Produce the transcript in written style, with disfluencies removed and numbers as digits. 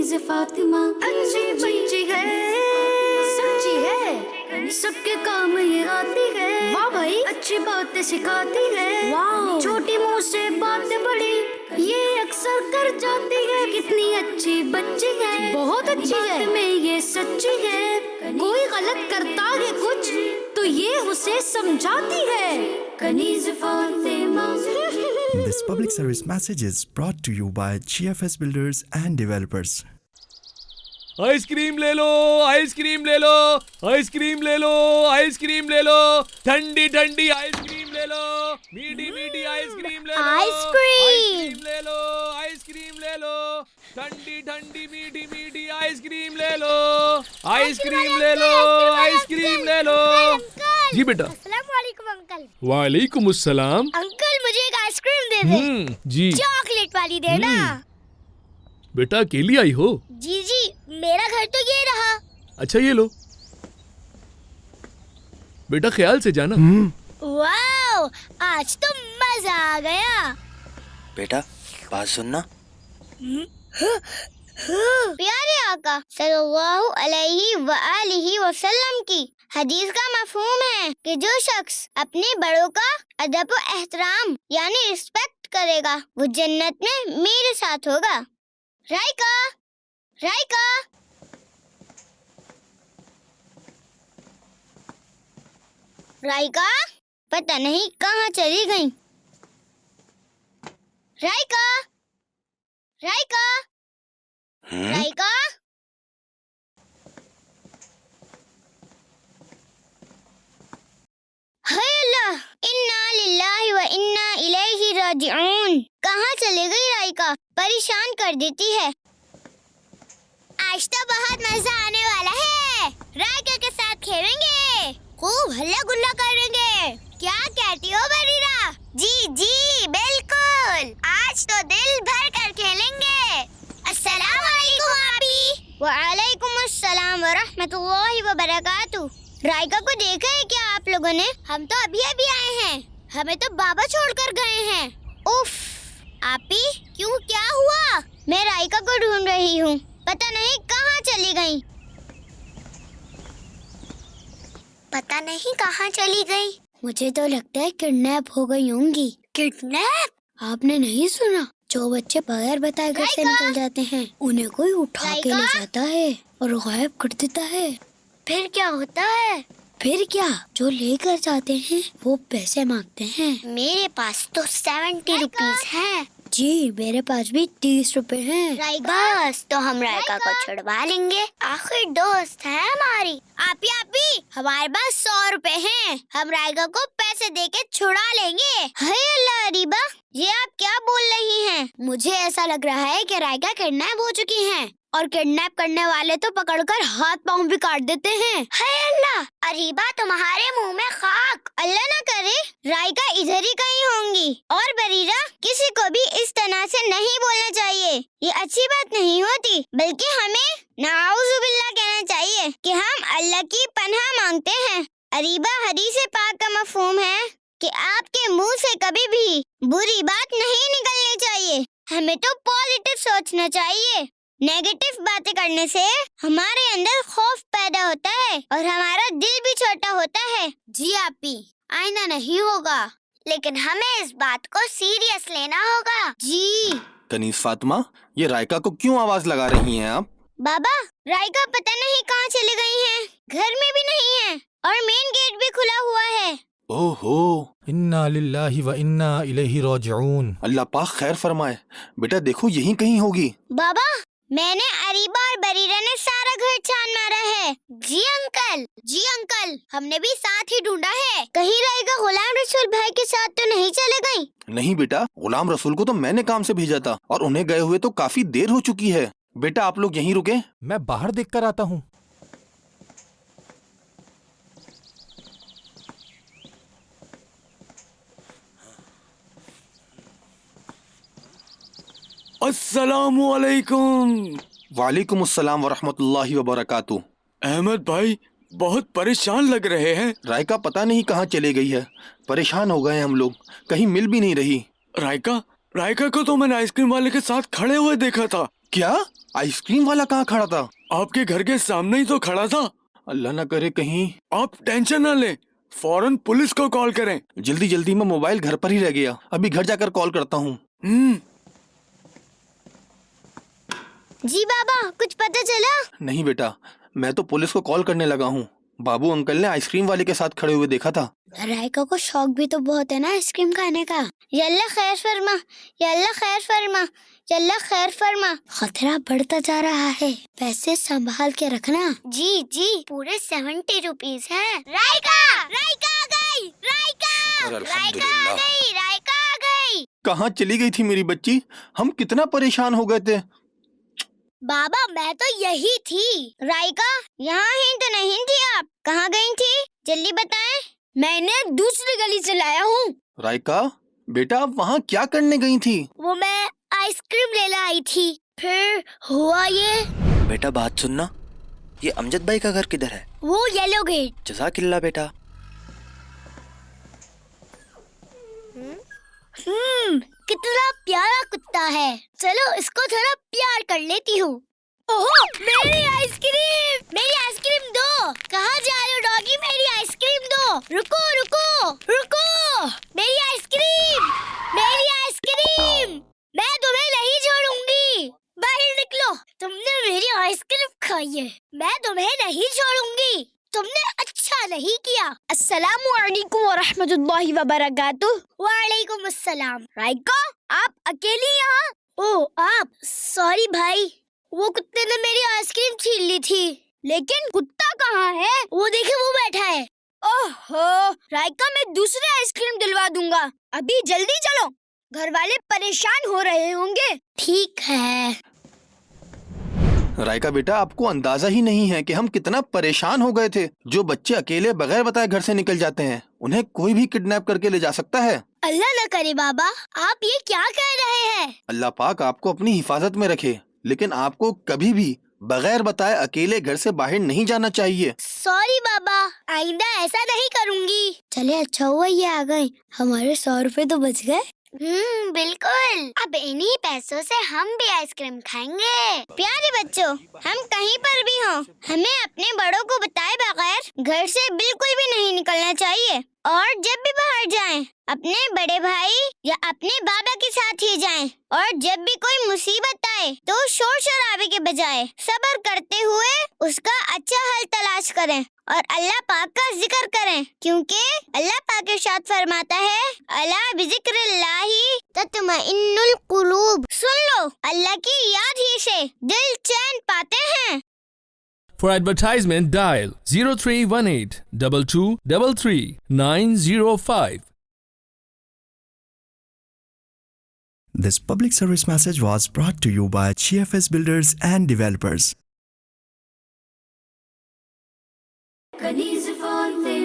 कनीज़ फातिमा अच्छी बच्ची है, सच्ची है, सबके काम ये आती है। वाह भाई, अच्छी बातें सिखाती है। वाह, छोटी मुँह से बातें बड़ी ये अक्सर कर जाती है। कितनी अच्छी बच्ची है, बहुत अच्छी है, में ये सच्ची है। कोई गलत करता है कुछ तो ये उसे समझाती है। Kaneez Fatima. This public service message is brought to you by GFS Builders and Developers. Ice cream ले लो, आइसक्रीम ले लो, आइसक्रीम ले लो, आइसक्रीम ले लो, ठंडी ठंडी आइसक्रीम ले लो, मीठी मीठी आइसक्रीम ले लो, आइसक्रीम ले लो, आइसक्रीम ले लो, ठंडी ठंडी मीठी मीठी आइसक्रीम ले लो, आइसक्रीम ले लो, आइसक्रीम ले लो। जी बेटा। अस्सलामुअलैकुम अंकल। वालेकुम अस्सलाम। अंकल मुझे एक आइसक्रीम दे दे। जी। चॉकलेट वाली देना। बेटा अकेली आई हो? जी जी, मेरा घर तो ये रहा। अच्छा ये लो बेटा, ख्याल से जाना। वाओ, आज तो मजा आ गया। बेटा बात सुनना। प्यारे आका सल्लल्लाहु अलैहि वआलिहि वसल्लम की हदीस का मफहूम है कि जो शख्स अपने बड़ों का अदब व एहतराम यानी रिस्पेक्ट करेगा वो जन्नत में मेरे साथ होगा। राइका, राइका, राइका, पता नहीं कहाँ चली गई। राइका, राइका, राइका। हाय अल्लाह, इन्ना लिल्लाहि व इन्ना इलैहि राजिऊन। कहाँ चले गई राइका? परेशान कर देती है। आज तो बहुत मजा आने वाला है। राइका के साथ खेलेंगे, खूब हल्ला गुल्ला करेंगे। क्या कहती हो बरीरा? जी जी बिल्कुल, आज तो दिल भर कर खेलेंगे। अस्सलाम वालेकुम आपी। वालेकुम अस्सलाम व रहमतुल्लाहि व बरकातुहू। राइका को देखा है क्या आप लोगों ने? हम तो अभी अभी आए हैं, हमें तो बाबा छोड़कर गए हैं। उफ, आपी क्यों, क्या हुआ? मैं राइका को ढूंढ रही हूँ, पता नहीं कहाँ चली गई। पता नहीं कहाँ चली गई। मुझे तो लगता है किडनैप हो गई होंगी। किडनैप? आपने नहीं सुना? जो बच्चे बगैर बताए घर से निकल जाते हैं उन्हें कोई उठा के ले जाता है और गायब कर देता है। फिर क्या होता है? फिर क्या, जो लेकर जाते हैं वो पैसे मांगते हैं। मेरे पास तो 70 रुपीज हैं। जी, मेरे पास भी 30 रुपए हैं। बस तो हम राइका को छुड़वा लेंगे, आखिर दोस्त है हमारी। आपी हमारे पास 100 रुपए हैं, हम राइका को पैसे देके छुड़ा लेंगे। हाय अल्लाह अरीबा, ये आप क्या बोल रही हैं? मुझे ऐसा लग रहा है कि राइका किडनैप हो चुकी हैं और किडनैप करने वाले तो पकड़कर हाथ पांव भी काट देते हैं। हाय अल्लाह, अरीबा तुम्हारे मुंह में खाक। अल्लाह ना करे राइका इधर ही कहीं होंगी। और बरीरा, किसी को भी इस तरह से नहीं बोलना चाहिए, ये अच्छी बात नहीं होती, बल्कि हमें नाउजुबिल्लाह कहना चाहिए कि हम अल्लाह की पनाह मांगते हैं। अरीबा, हदीस पाक का मफहूम है कि आपके मुंह से कभी भी बुरी बात नहीं निकलनी चाहिए। हमें तो पॉजिटिव सोचना चाहिए। नेगेटिव बातें करने से हमारे अंदर खौफ पैदा होता है और हमारा दिल भी छोटा होता है। जी आपी, आईना नहीं होगा, लेकिन हमें इस बात को सीरियस लेना होगा। जी। कनीज़ फातिमा, ये राइका को क्यों आवाज लगा रही हैं आप? बाबा, राइका पता नहीं कहाँ चली गई हैं, घर में भी नहीं है और मेन गेट भी खुला हुआ है। ओहो, इन्ना लिल्लाहि व इन्ना इलैहि राजिऊन। अल्लाह पाक खैर फरमाए। बेटा देखो यहीं कहीं होगी। बाबा, मैंने अरीबा और बरीरा ने सारा घर छान मारा है। जी अंकल, जी अंकल, हमने भी साथ ही ढूंढा है। कहीं राइका गुलाम रसूल भाई के साथ तो नहीं चले गई? नहीं बेटा, गुलाम रसूल को तो मैंने काम से भेजा था और उन्हें गए हुए तो काफी देर हो चुकी है। बेटा आप लोग यहीं रुके, मैं बाहर देख कर आता हूँ। अस्सलामुअलैकुम। वालेकुम अस्सलाम वरहमतुल्लाहि वबरकातुहू। अहमद भाई बहुत परेशान लग रहे हैं। राइका पता नहीं कहाँ चली गई है, परेशान हो गए हैं हम लोग, कहीं मिल भी नहीं रही। राइका को तो मैंने आइसक्रीम वाले के साथ खड़े हुए देखा था, क्या आइसक्रीम वाला कहाँ खड़ा था? आपके घर के सामने ही तो खड़ा था। अल्लाह ना करे कहीं। आप टेंशन ना लें, फौरन पुलिस को कॉल करें। जल्दी जल्दी में मोबाइल घर पर ही रह गया, अभी घर जाकर कॉल करता हूँ। जी बाबा, कुछ पता चला? नहीं बेटा, मैं तो पुलिस को कॉल करने लगा हूँ। बाबू अंकल ने आइसक्रीम वाले के साथ खड़े हुए देखा था। रायका को शौक भी तो बहुत है ना आइसक्रीम खाने का। यल्ला खैर फरमा, यल्ला खैर फरमा, यल्ला खैर फरमा। खतरा बढ़ता जा रहा है, पैसे संभाल के रखना। जी जी, पूरे 70 रुपीज है। रायका, रायका आ गई, रायका, रायका आ गई, रायका आ गई। कहाँ चली गई थी मेरी बच्ची? हम कितना परेशान हो गए थे। बाबा मैं तो यही थी। रायका यहाँ ही तो नहीं थी आप, कहाँ गई थी? जल्दी बताएं। मैंने दूसरी गली से लाया हूँ। रायका बेटा, आप वहाँ क्या करने गई थी? वो मैं आइसक्रीम लेने आई थी, फिर हुआ ये। बेटा बात सुनना, ये अमजद भाई का घर किधर है? वो येलो गेट। जज़ाकिल्लाह बेटा। कितना प्यारा कुत्ता है। चलो इसको थोड़ा प्यार कर लेती हूँ। ओहो, मेरी आइसक्रीम, मेरी आइसक्रीम दो। कहाँ जा रहे हो डॉगी? मेरी आइसक्रीम दो। रुको रुको रुको, मेरी आइसक्रीम, मेरी आइसक्रीम। मैं तुम्हें नहीं छोड़ूंगी, बाहर निकलो। तुमने मेरी आइसक्रीम खाई है, मैं तुम्हें नहीं छोड़ूंगी। तुमने अच्छा नहीं किया। अस्सलामु अलैकुम व रहमतुल्लाहि व बरकातुहू। वालेकुम अस्सलाम। रायका, आप अकेली यहाँ? ओह आप, सॉरी भाई, वो कुत्ते ने मेरी आइसक्रीम छीन ली थी। लेकिन कुत्ता कहाँ है? वो देखे, वो बैठा है। ओहो रायका, मैं दूसरी आइसक्रीम दिलवा दूंगा। अभी जल्दी चलो, घर वाले परेशान हो रहे होंगे। ठीक है। रायका बेटा, आपको अंदाजा ही नहीं है कि हम कितना परेशान हो गए थे। जो बच्चे अकेले बगैर बताए घर से निकल जाते हैं, उन्हें कोई भी किडनैप करके ले जा सकता है। अल्लाह न करे बाबा, आप ये क्या कह रहे हैं? अल्लाह पाक आपको अपनी हिफाजत में रखे, लेकिन आपको कभी भी बगैर बताए अकेले घर से बाहर नहीं जाना चाहिए। सॉरी बाबा, आइंदा ऐसा नहीं करूँगी। चले अच्छा हुआ ये आ गए, हमारे 100 रुपए तो बच गए। बिल्कुल। अब इन्हीं पैसों से हम भी आइसक्रीम खाएंगे। प्यारे बच्चों, हम कहीं पर भी हों, हमें अपने बड़ों को बताए बगैर घर से बिल्कुल भी नहीं निकलना चाहिए। और जब भी बाहर जाएं, अपने बड़े भाई या अपने बाबा के साथ ही जाएं। और जब भी कोई मुसीबत आए तो शोर शराबे के बजाय सब्र करते हुए उसका अच्छा हल तलाश करें और अल्लाह पाक का जिक्र करें, क्योंकि अल्लाह पाक इरशाद फरमाता है, अला बिज़िक्रिल्लाहि तत्मइन्नुल कुलूब। सुन लो, अल्लाह की याद ही से दिल चैन पाते हैं। For advertisement, dial 0318 2233 905. This public service message was brought to you by GFS Builders and Developers. Kaniz Foundation.